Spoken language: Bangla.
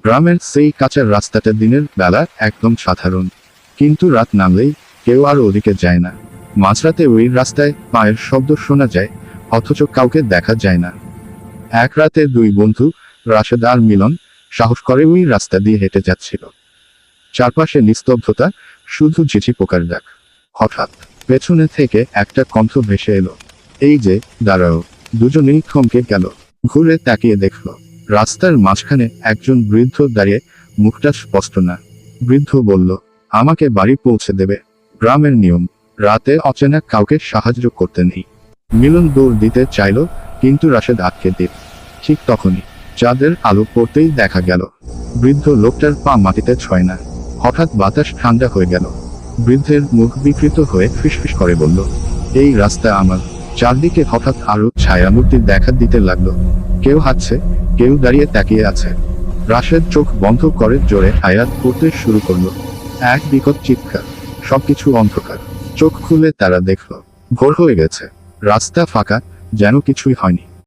গ্রামের সেই কাঁচা রাস্তাটা দিনের বেলা একদম সাধারণ, কিন্তু রাত নামলেই কেউ আর ওদিকে যায় না। মাঝরাতে ওই রাস্তায় পায়ের শব্দ শোনা যায়, অথচ কাউকে দেখা যায় না। এক রাতে দুই বন্ধু, রাশেদ আর মিলন, সাহস করে ওই রাস্তা দিয়ে হেঁটে যাচ্ছিল। চারপাশে নিস্তব্ধতা, শুধু ঝিঝি পোকার ডাক। হঠাৎ পেছনে থেকে একটা কণ্ঠ ভেসে এলো, এই যে, দাঁড়াও। দুজনেই থমকে গেল, ঘুরে তাকিয়ে দেখল রাস্তার মাঝখানে একজন বৃদ্ধ দাঁড়িয়ে, মুখটা স্পষ্ট না। বৃদ্ধ বলল, আমাকে বাড়ি পৌঁছে দেবে। গ্রামের নিয়ম, রাতে অচেনা কাউকে সাহায্য করতে নেই। মিলন দৌড় দিতে চাইল, কিন্তু রাশেদ আটকে দিল। ঠিক তখনই চাঁদের আলো পড়তেই দেখা গেল বৃদ্ধ লোকটার পা মাটিতে ছয় না। হঠাৎ বাতাস ঠান্ডা হয়ে গেল। বৃদ্ধের মুখ বিকৃত হয়ে ফিসফিস করে বলল, এই রাস্তা আমার। চারদিকে হঠাৎ আরো ছায়ামূর্তি দেখা দিতে লাগলো। কেউ হাঁটছে, কেউ দাঁড়িয়ে তাকিয়ে আছে। রাশেদ চোখ বন্ধ করে জোরে আয়াত পড়তে শুরু করলো। এক বিকট চিৎকার, সবকিছু অন্ধকার। চোখ খুলে তারা দেখল ভোর হয়ে গেছে, রাস্তা ফাঁকা, যেন কিছুই হয়নি।